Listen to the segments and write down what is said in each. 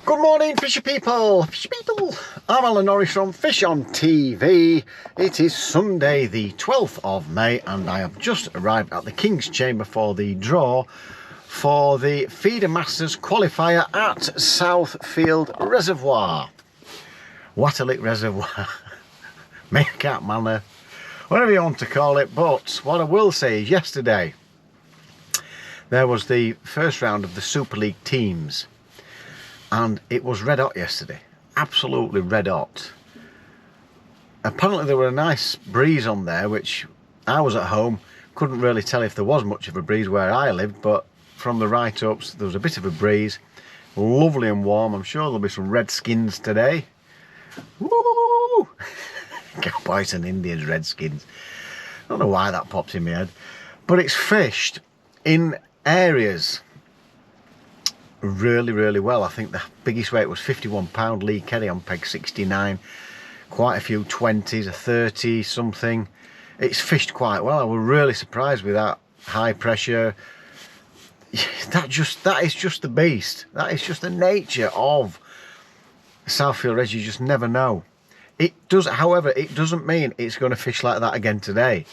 Good morning, fishy people. I'm Alan Norris from Fish on TV. It is Sunday the 12th of May and I have just arrived at the King's Chamber for the draw for the Feedermasters Qualifier at Southfield Reservoir. Watterlick Reservoir. Meerkat Manor, whatever you want to call it. But what I will say is yesterday there was the first round of the Super League teams. And it was red hot yesterday, absolutely red hot. Apparently there were a nice breeze on there, which I was at home, couldn't really tell if there was much of a breeze where I lived, but from the write-ups there was a bit of a breeze, lovely and warm. I'm sure there'll be some redskins today. Woo! Cowboys and Indians, redskins. I don't know why that pops in my head, but it's fished in areas really well. I think the biggest weight was 51 pound Lee Kelly on peg 69, quite a few 20s, a 30 something. It's fished quite well. I was really surprised with that high pressure. That is just the beast. That is just the nature of Southfield Res. You just never know. It does, however, it doesn't mean it's going to fish like that again today.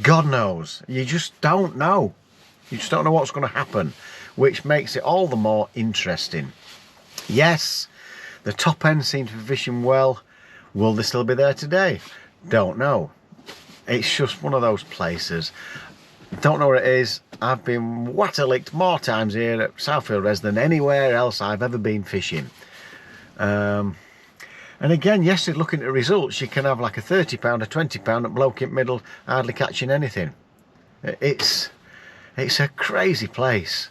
God knows, you just don't know. You just don't know what's going to happen, which makes it all the more interesting. Yes, the top end seems to be fishing well. Will they still be there today? Don't know. It's just one of those places. Don't know where it is. I've been waterlicked more times here at Southfield Res than anywhere else I've ever been fishing. And again, yesterday, looking at the results, you can have like a 30 pound, a 20 pound, a bloke in middle, hardly catching anything. It's a crazy place,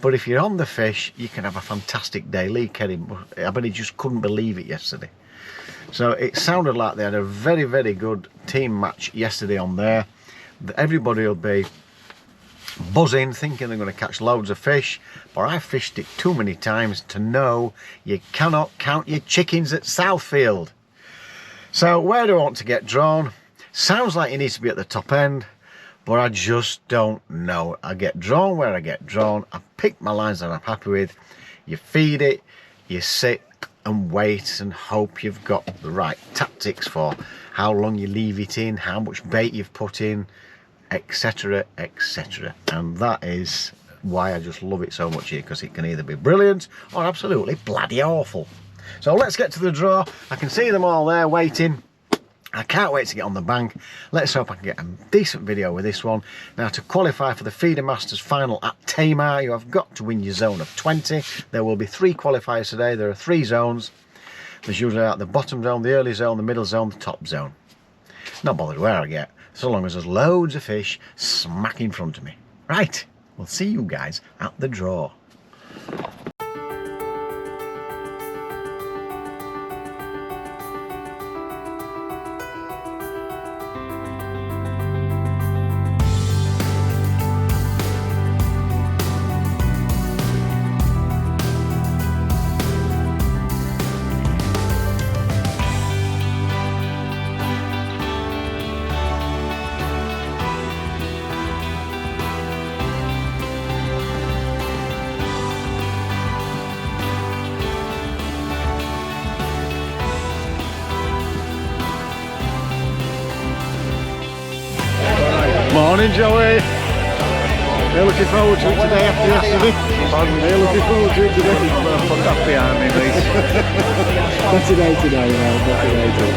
but if you're on the fish, you can have a fantastic day. Lee Kelly, I bet he just couldn't believe it yesterday. So it sounded like they had a very good team match yesterday on there. Everybody will be buzzing, thinking they're going to catch loads of fish, but I've fished it too many times to know you cannot count your chickens at Southfield. So where do I want to get drawn? Sounds like it needs to be at the top end, but I just don't know. I get drawn where I get drawn. I pick my lines that I'm happy with. You feed it, you sit and wait and hope you've got the right tactics for how long you leave it in, how much bait you've put in, etc, etc. And that is why I just love it so much here, because it can either be brilliant or absolutely bloody awful. So let's get to the draw. I can see them all there waiting. I can't wait to get on the bank. Let's hope I can get a decent video with this one. Now, to qualify for the Feedermasters final at Tamar, you have got to win your zone of 20. There will be 3 qualifiers today. There are 3 zones. There's usually at the bottom zone, the early zone, the middle zone, the top zone. Not bothered where I get, so long as there's loads of fish smack in front of me. Right, we'll see you guys at the draw. Morning, Joey. You're looking forward to it today after yesterday? You're looking forward to it today? Put that behind me, please. Better day today, man. Better day today.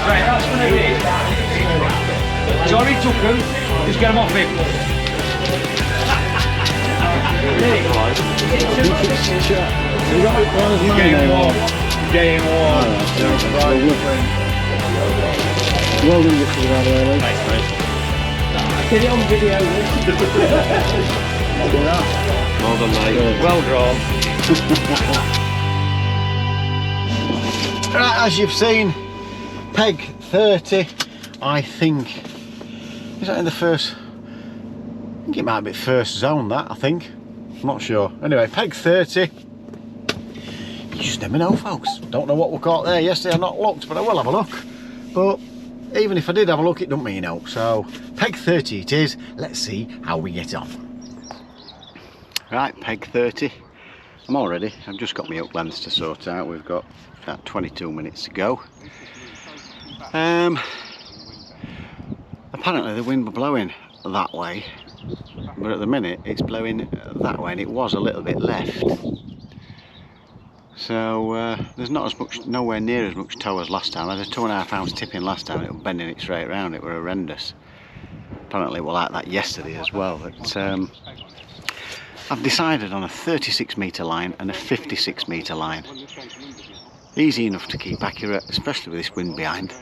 Right, that's going to be it. Johnny took him, just get him off him. Game warm. Game warm. Well done, Richard, by the way, Luke. Thanks, mate. Get it on video, Luke. Well done, mate. Well drawn. Right, as you've seen, peg 30, I think. Is that in the first? I think it might be first zone, that, I think. I'm not sure. Anyway, peg 30. You just never know, folks. Don't know what we caught there yesterday. I've not looked, but I will have a look. But even if I did have a look, it doesn't mean no. So, peg 30 it is. Let's see how we get on. Right, peg 30. I'm all ready. I've just got my hook lengths to sort out. We've got about 22 minutes to go. Apparently the wind was blowing that way, but at the minute it's blowing that way, and it was a little bit left. So there's not as much, nowhere near as much tow as last time. I had a 2.5 ounce tipping last time. It was bending it straight round. It were horrendous. Apparently it was like that yesterday as well. But I've decided on a 36 metre line and a 56 metre line. Easy enough to keep accurate, especially with this wind behind.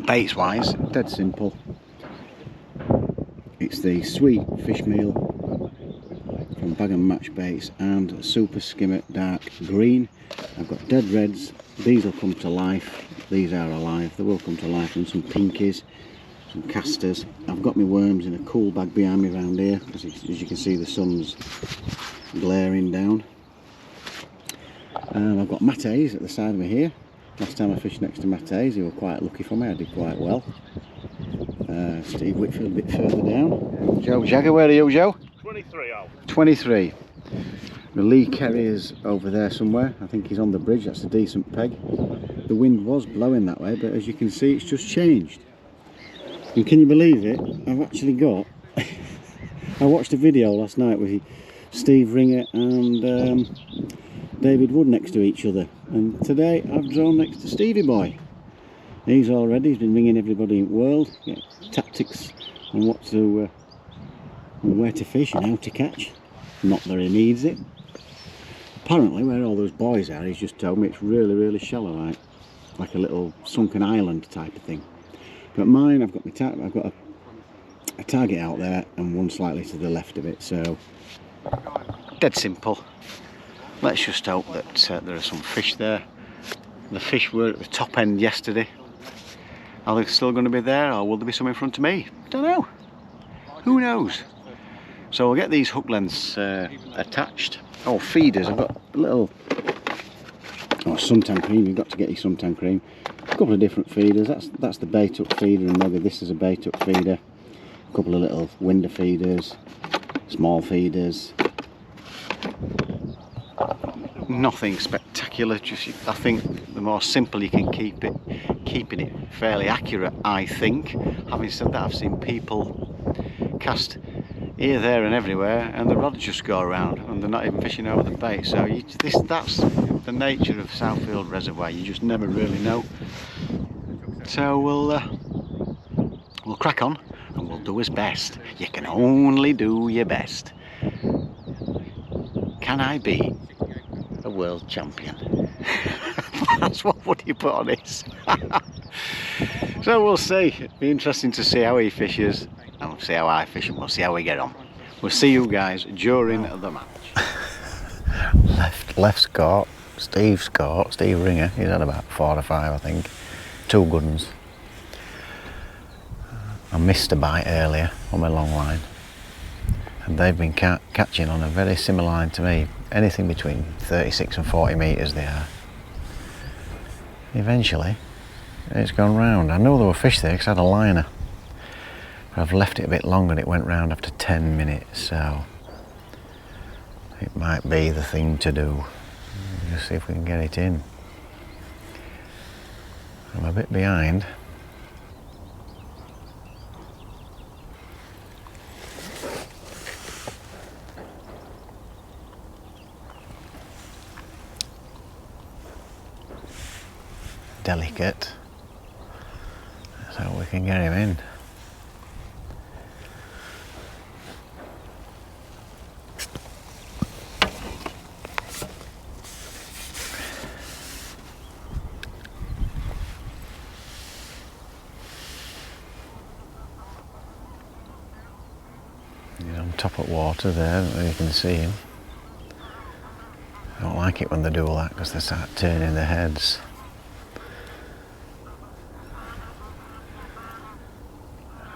Baits wise, dead simple. It's the sweet fish meal from Bag and Match Baits and Super Skimmer Dark Green. I've got dead reds. These will come to life. These are alive. They will come to life. And some pinkies, some casters. I've got my worms in a cool bag behind me around here, as you can see the sun's glaring down. I've got mates at the side of me here. Last time I fished next to mates, he were quite lucky for me. I did quite well. Steve Whitfield a bit further down. Joe Jagger, where are you, Joe? 23 out. 23. The Lee Carrier's over there somewhere. I think he's on the bridge. That's a decent peg. The wind was blowing that way, but as you can see, it's just changed. And can you believe it? I've actually got... I watched a video last night with Steve Ringer and David Wood next to each other. And today I've drawn next to Stevie Boy. He's all ready. He's been ringing everybody in the world. Get tactics on what to... where to fish and how to catch. Not that he needs it. Apparently where all those boys are, he's just told me it's really shallow, like a little sunken island type of thing. But mine, I've got a target out there and one slightly to the left of it, so dead simple. Let's just hope that there are some fish there. The fish were at the top end yesterday. Are they still going to be there, or will there be some in front of me? Don't know. Who knows? So we'll get these hook lengths attached. Oh, feeders. I've got a little... Oh, suntan cream. You've got to get your suntan cream. A couple of different feeders. That's the bait hook feeder, and maybe this is a bait hook feeder. A couple of little winder feeders, small feeders. Nothing spectacular. Just, I think the more simple you can keep it, keeping it fairly accurate. I think. Having said that, I've seen people cast here, there and everywhere, and the rods just go around and they're not even fishing over the bait. So that's the nature of Southfield Reservoir. You just never really know. So we'll crack on and we'll do his best. You can only do your best. Can I be a world champion? That's what would you put on this? So we'll see. It'll be interesting to see how he fishes. And we'll see how I fish, and we'll see how we get on. We'll see you guys during the match. Left score, Steve Ringer. He's had about 4 or 5, I think. 2 good ones. I missed a bite earlier on my long line, and they've been catching on a very similar line to me. Anything between 36 and 40 metres they are. Eventually, it's gone round. I know there were fish there because I had a liner. I've left it a bit longer and it went round after 10 minutes, so it might be the thing to do. Just see if we can get it in. I'm a bit behind. Delicate, so we can get him in. on top of water there, you can see him. I don't like it when they do all that because they start turning their heads.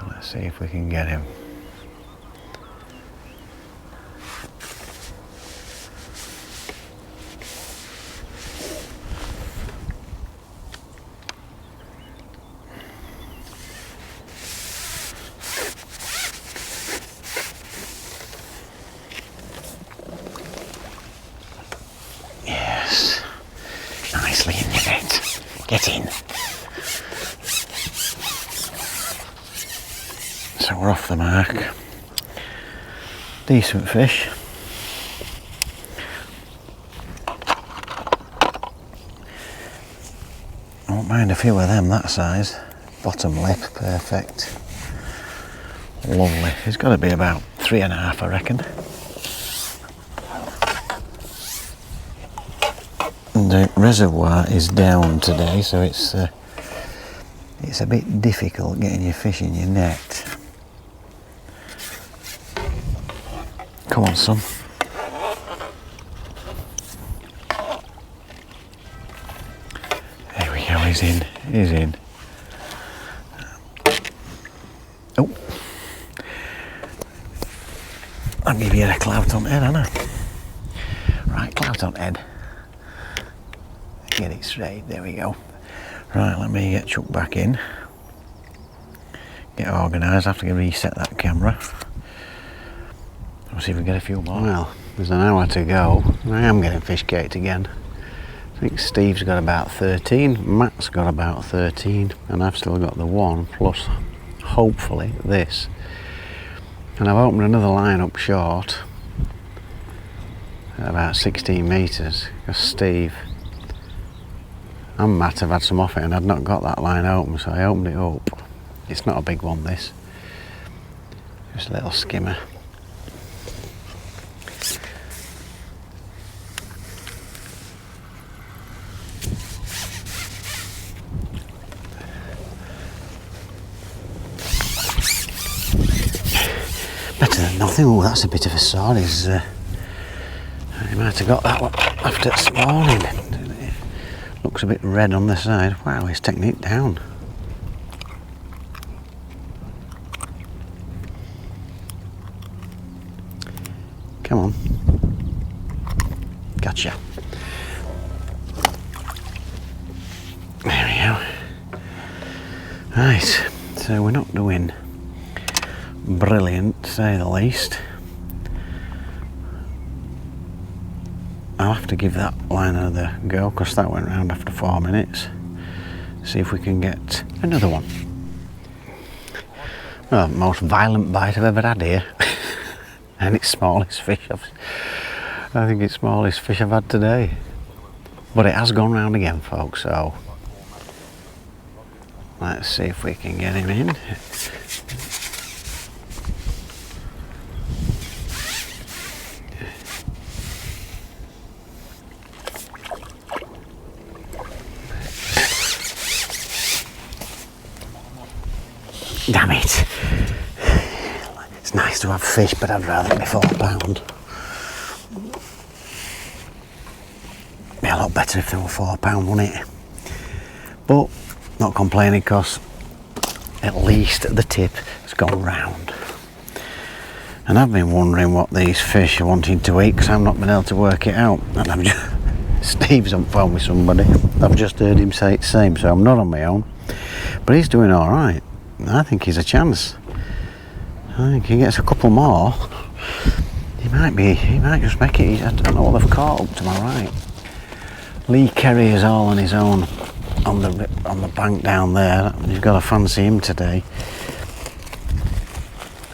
Let's see if we can get him. Yes, nicely in your net. Get in. So we're off the mark. Decent fish. I won't mind a few of them that size. Bottom lip, perfect. Lovely. It's got to be about 3.5, I reckon. The reservoir is down today, so it's a bit difficult getting your fish in your net. Come on, son. There we go, he's in, he's in. Oh, I'll give you a clout on head, Anna. Right, clout on head. Get it straight, there we go. Right, let me get Chuck back in. Get organised, I have to reset that camera. We'll see if we get a few more. Well, there's an hour to go. I am getting fish caked again. I think Steve's got about 13, Matt's got about 13, and I've still got the one, plus hopefully this. And I've opened another line up short, at about 16 metres, because Steve and Matt have had some off it and I'd not got that line open, so I opened it up. It's not a big one, this. Just a little skimmer. Better than nothing. Oh, that's a bit of a sword. I might have got that one after this morning. Looks a bit red on the side. Wow, he's taking it down. Come on. Gotcha. There we go. Right, so we're not doing brilliant, to say the least. I'll have to give that line another go because that went round after 4 minutes. See if we can get another one. Well, most violent bite I've ever had here. And it's smallest fish I think it's smallest fish I've had today. But it has gone round again, folks, so let's see if we can get him in. Damn it. It's nice to have fish, but I'd rather it be £4. Be a lot better if they were £4, wouldn't it? But not complaining because at least the tip has gone round. And I've been wondering what these fish are wanting to eat because I've not been able to work it out. And I'm just, Steve's on phone with somebody. I've just heard him say it's the same, so I'm not on my own. But he's doing all right. I think he's a chance. I think he gets a couple more. He might just make it. I don't know what they've caught up to my right. Lee Kerry is all on his own on the bank down there. You've got to fancy him today.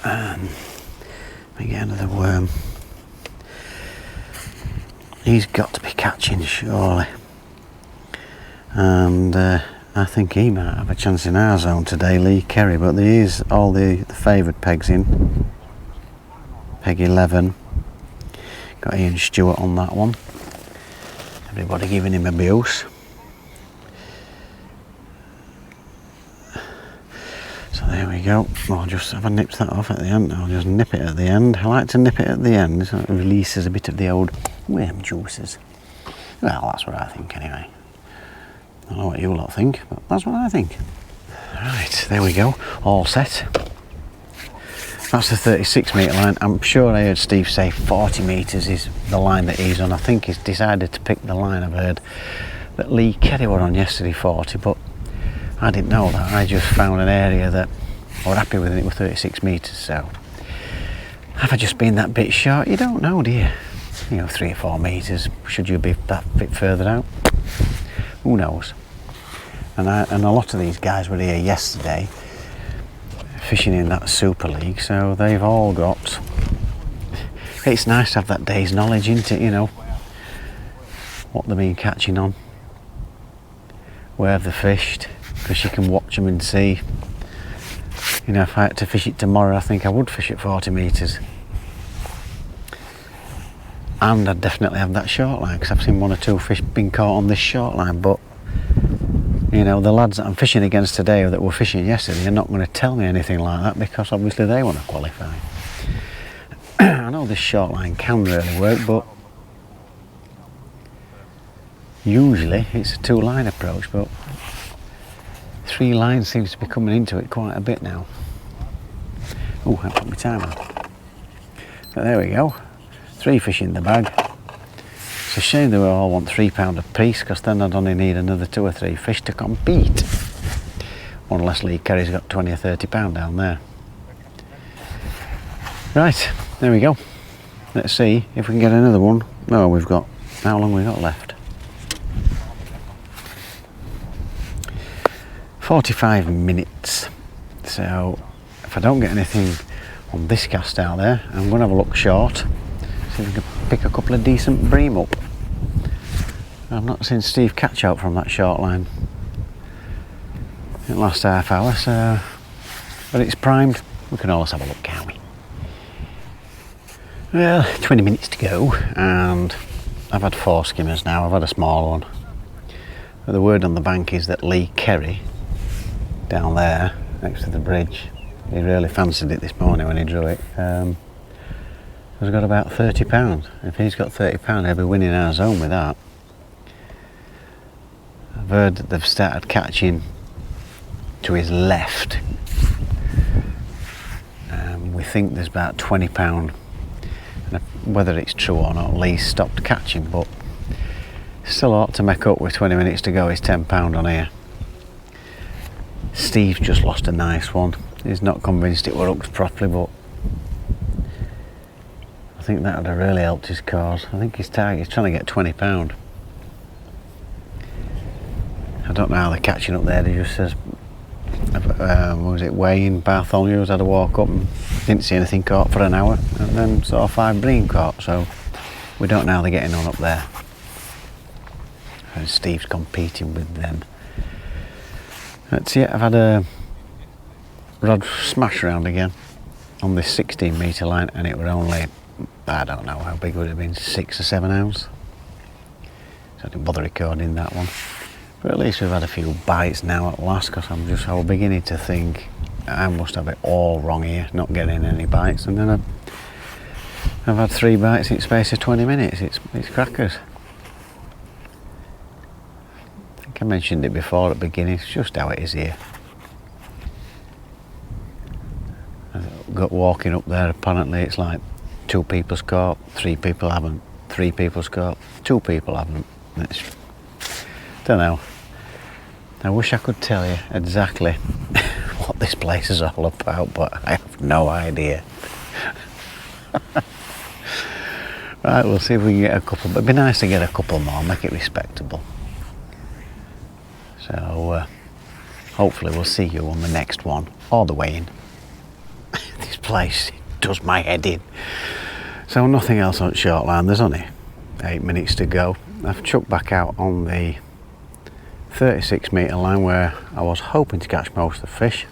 And we get another worm. He's got to be catching surely. And I think he might have a chance in our zone today, Lee Kerry, but there is all the favoured pegs in. Peg 11. Got Ian Stewart on that one. Everybody giving him abuse. So there There we go. I'll just have I nipped that off at the end. I'll just nip it at the end. I like to nip it at the end so it releases a bit of the old worm juices. Well, that's what I think anyway. I don't know what you lot think, but that's what I think. Right, there we go. All set. That's the 36 metre line. I'm sure I heard Steve say 40 metres is the line that he's on. I think he's decided to pick the line. I've heard that Lee Kerry were on yesterday 40, but I didn't know that. I just found an area that I was happy with, and it was 36 metres. So have I just been that bit short? You don't know, do you? You know, 3 or 4 metres. Should you be that bit further out? Who knows? And a lot of these guys were here yesterday fishing in that Super League, so they've all got... It's nice to have that day's knowledge, isn't it? You know, what they've been catching on, where have they fished, because you can watch them and see. You know, if I had to fish it tomorrow, I think I would fish at 40 metres. And I'd definitely have that short line, because I've seen 1 or 2 fish being caught on this short line, but you know, the lads that I'm fishing against today or that were fishing yesterday are not going to tell me anything like that, because obviously they want to qualify. I know this short line can really work, but usually it's a 2-line approach, but 3 lines seems to be coming into it quite a bit now. Oh, I put my time on. But there we go. 3 fish in the bag. It's a shame they all want £3 a piece, because then I'd only need another 2 or 3 fish to compete. Unless Lee Kerry's got 20 or £30 down there. Right, there we go. Let's see if we can get another one. No, we've got... How long have we got left? 45 minutes. So, if I don't get anything on this cast out there, I'm going to have a look short. See if we can pick a couple of decent bream up. I've not seen Steve catch out from that short line in the last half hour, so but it's primed. We can always have a look, can't we? Well, 20 minutes to go, and I've had 4 skimmers now. I've had a small one. But the word on the bank is that Lee Kerry, down there next to the bridge, he really fancied it this morning when he drew it. Has got about £30. If he's got £30, he'll be winning our zone with that. I've heard that they've started catching to his left. We think there's about £20. And whether it's true or not, Lee stopped catching, but still ought to make up with 20 minutes to go. He's £10 on here. Steve's just lost a nice one. He's not convinced it were hooked properly, but I think that would have really helped his cause. I think his target is trying to get £20. I don't know how they're catching up there. He just says, what was it, Wayne Bartholomew's had a walk up and didn't see anything caught for an hour, and then saw 5 bream caught, so we don't know how they're getting on up there. And Steve's competing with them. That's it. I've had a rod smash around again on this 16 metre line, and it were only, I don't know how big it would have been, 6 or 7 ounce. So I didn't bother recording that one. But at least we've had a few bites now at last, because I was beginning to think I must have it all wrong here, not getting any bites, and then I've had 3 bites in the space of 20 minutes. It's crackers. I think I mentioned it before at the beginning, it's just how it is here. I got walking up there, apparently it's like 2 people's caught, 3 people haven't, 3 people's caught, 2 people haven't. Don't know. I wish I could tell you exactly what this place is all about, but I have no idea. Right, we'll see if we can get a couple, but it'd be nice to get a couple more, make it respectable. So hopefully we'll see you on the next one, or the way in. This place does my head in. So nothing else on short line, there's only 8 minutes to go. I've chucked back out on the 36 metre line where I was hoping to catch most of the fish.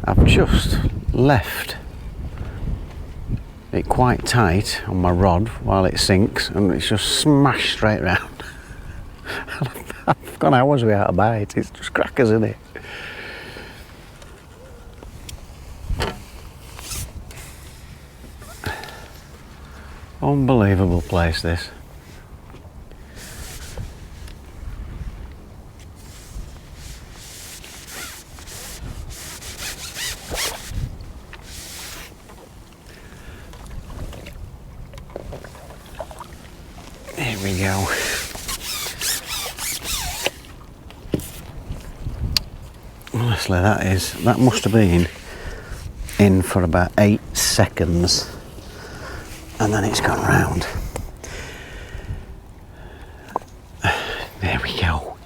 I've just left it quite tight on my rod while it sinks, and it's just smashed straight round. I've gone hours without a bite. It's just crackers, isn't it? Unbelievable place, this. There we go. Honestly, that must have been in for about 8 seconds, and then it's gone round. There we go.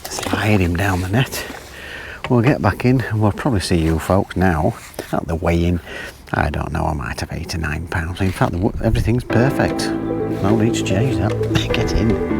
Slide him down the net. We'll get back in and we'll probably see you folks now at the weigh-in. I don't know, I might have 8 or 9 pounds. In fact, everything's perfect. No need to change that. Get in.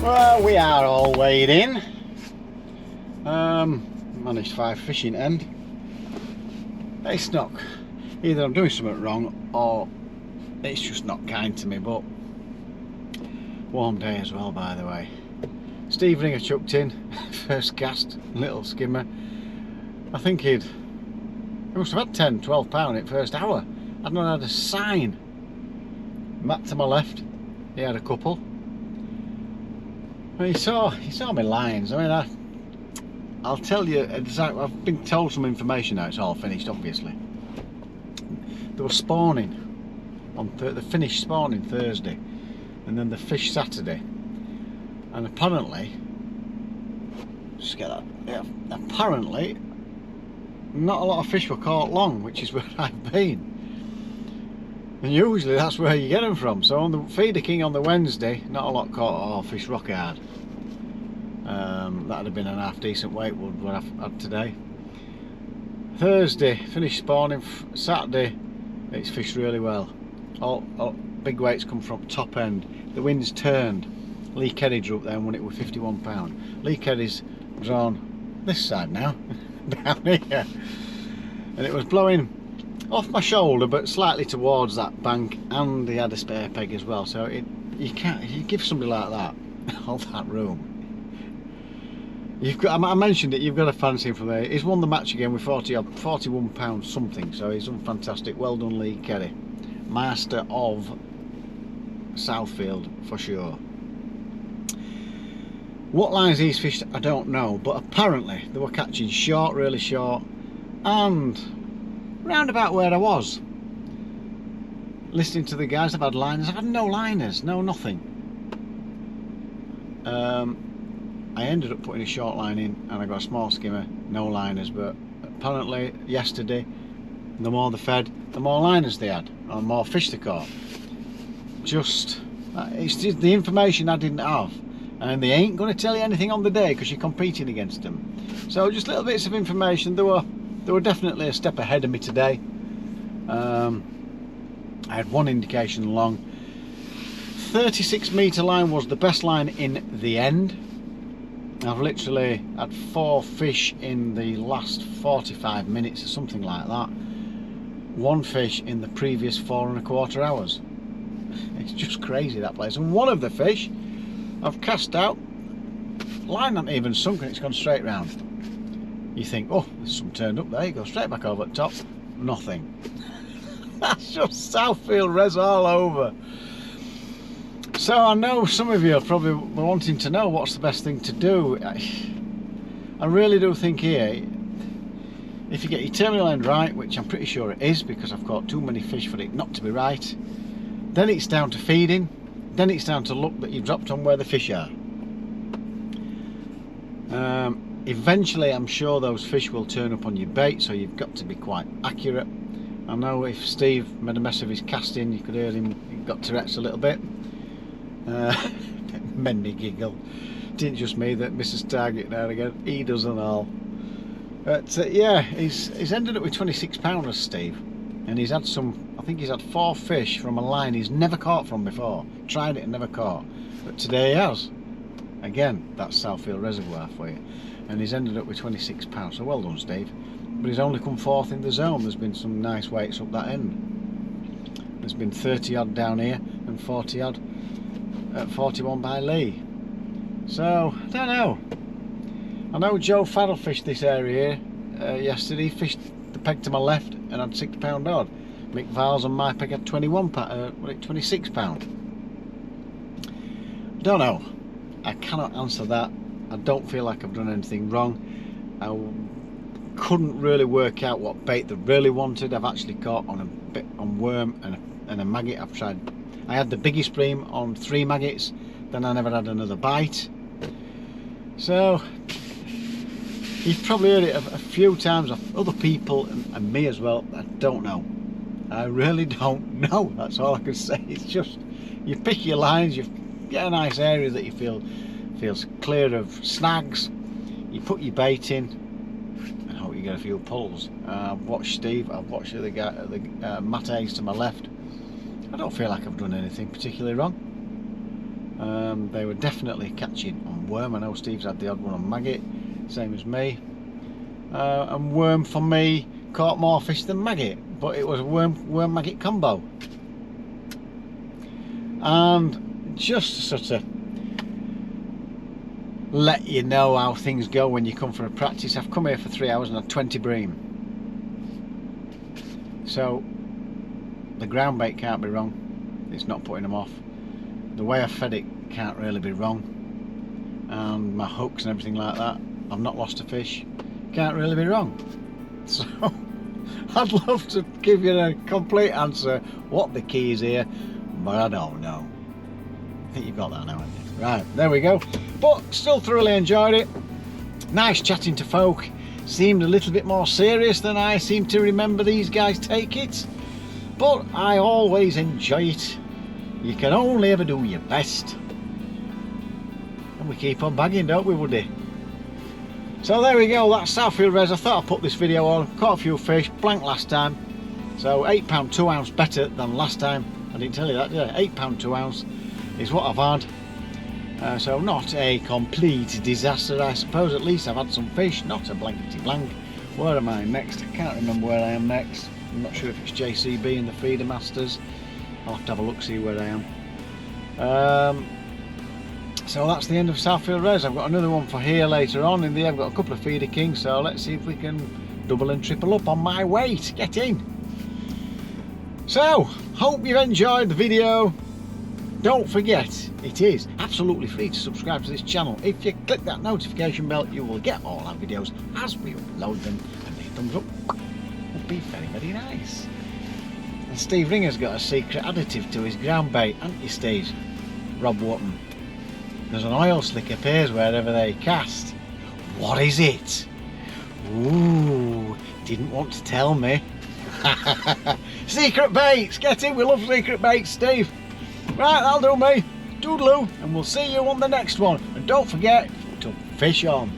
Well, we are all weighed in. Managed 5 fish in end. It's not, either I'm doing something wrong or it's just not kind to me, but warm day as well, by the way. Steve Ringer chucked in, first cast, little skimmer. I think he must have had 10-12 pound in first hour. I'd not had a sign. Matt to my left, he had a couple. Well, he saw my lines. I mean, I'll tell you exactly. I've been told some information now. It's all finished, obviously. They were spawning on the finished spawning Thursday, and then the fish Saturday. And apparently, just get that. Yeah, apparently, not a lot of fish were caught long, which is where I've been. And usually that's where you get them from. So on the Feeder King on the Wednesday, not a lot caught at all. Fish rock hard. That'd have been an half decent weight would what I've had today. Thursday finished spawning. Saturday it's fished really well. All big weights come from top end. The wind's turned. Lee Kerry drew up there and won it with 51 pound. Lee Kerry's drawn this side now, down here, and it was blowing off my shoulder but slightly towards that bank, and he had a spare peg as well. So you give somebody like that all that room. You've got, I mentioned it, you've got to fancy him from there. He's won the match again with 41 pounds something, so he's done fantastic. Well done, Lee Kerry, master of Southfield for sure. What lines he's fished I don't know, but apparently they were catching short, really short, and round about where I was listening to the guys. I've had liners, I've had no liners, no nothing. I ended up putting a short line in and I got a small skimmer, no liners, but apparently yesterday the more they fed, the more liners they had, or more fish they caught. It's just the information I didn't have, and they ain't going to tell you anything on the day because you're competing against them. So just little bits of information. They were definitely a step ahead of me today. I had one indication long. 36 metre line was the best line in the end. I've literally had 4 fish in the last 45 minutes or something like that. 1 fish in the previous 4¼ hours. It's just crazy, that place. And one of the fish I've cast out, line not even sunken, it's gone straight round. You think, oh, there's some turned up there, you go straight back over the top, nothing. That's just Southfield Res all over. So I know some of you are probably wanting to know what's the best thing to do. I really do think here, if you get your terminal end right, which I'm pretty sure it is because I've caught too many fish for it not to be right, Then it's down to feeding. Then it's down to look that you've dropped on where the fish are. Eventually I'm sure those fish will turn up on your bait, so you've got to be quite accurate. I know if Steve made a mess of his casting, you could hear him, he got Tourette's a little bit. Made me giggle. Didn't just me that misses target now and again, he does and all. But yeah, he's ended up with 26 pounders, Steve, and he's had some, I think he's had 4 fish from a line he's never caught from before. Tried it and never caught, but today he has. Again, that's Southfield Reservoir for you, and he's ended up with 26 pounds, so well done, Steve. But he's only come 4th in the zone. There's been some nice weights up that end. There's been 30 odd down here and 40 odd at 41 by Lee. So, I don't know. I know Joe Farrell fished this area here yesterday. He fished the peg to my left and had 6 pound odd. Mick Viles and my peg had 26 pound. Don't know. I cannot answer that. I don't feel like I've done anything wrong. I couldn't really work out what bait they really wanted. I've actually caught on a bit on worm and a maggot. I've tried. I had the biggest bream on 3 maggots, then I never had another bite. So you've probably heard it a few times of other people and me as well. I don't know. I really don't know. That's all I can say. It's just you pick your lines, you get a nice area that you feel feels clear of snags. You put your bait in and hope you get a few pulls. I've watched Steve. I've watched the guy, Matt Hayes to my left. I don't feel like I've done anything particularly wrong. They were definitely catching on worm. I know Steve's had the odd one on maggot, same as me. And worm for me caught more fish than maggot, but it was a worm maggot combo. And just to sort of let you know how things go when you come for a practice, I've come here for 3 hours and had 20 bream. So the ground bait can't be wrong. It's not putting them off. The way I fed it can't really be wrong, and my hooks and everything like that, I've not lost a fish, can't really be wrong. So I'd love to give you a complete answer what the key is here, but I don't know. I think you've got that now, haven't you? Right, there we go. But still thoroughly enjoyed it. Nice chatting to folk. Seemed a little bit more serious than I seem to remember these guys take it, but I always enjoy it. You can only ever do your best, and we keep on bagging, don't we, Woody? So there we go, that's Southfield Res. I thought I'd put this video on. Caught a few fish, blank last time, so £8 2 ounce better than last time. I didn't tell you that, did I? £8 2 ounce is what I've had. So not a complete disaster, I suppose. At least I've had some fish, not a blankety blank. Where am I next? I can't remember where I am next. I'm not sure if it's JCB and the Feedermasters. I'll have to have a look, see where I am. So that's the end of Southfield Res. I've got another one for here later on in the. I've got a couple of feeder kings, so let's see if we can double and triple up on my weight. Get in. So hope you've enjoyed the video. Don't forget, it is absolutely free to subscribe to this channel. If you click that notification bell, you will get all our videos as we upload them, and a thumbs up would be very, very nice. And Steve Ringer's got a secret additive to his ground bait, hasn't you, Steve? Rob Wotton. There's an oil slick appears wherever they cast. What is it? Ooh, didn't want to tell me. Secret baits, get in, we love secret baits, Steve. Right, that'll do me. Toodaloo, and we'll see you on the next one. And don't forget to fish on.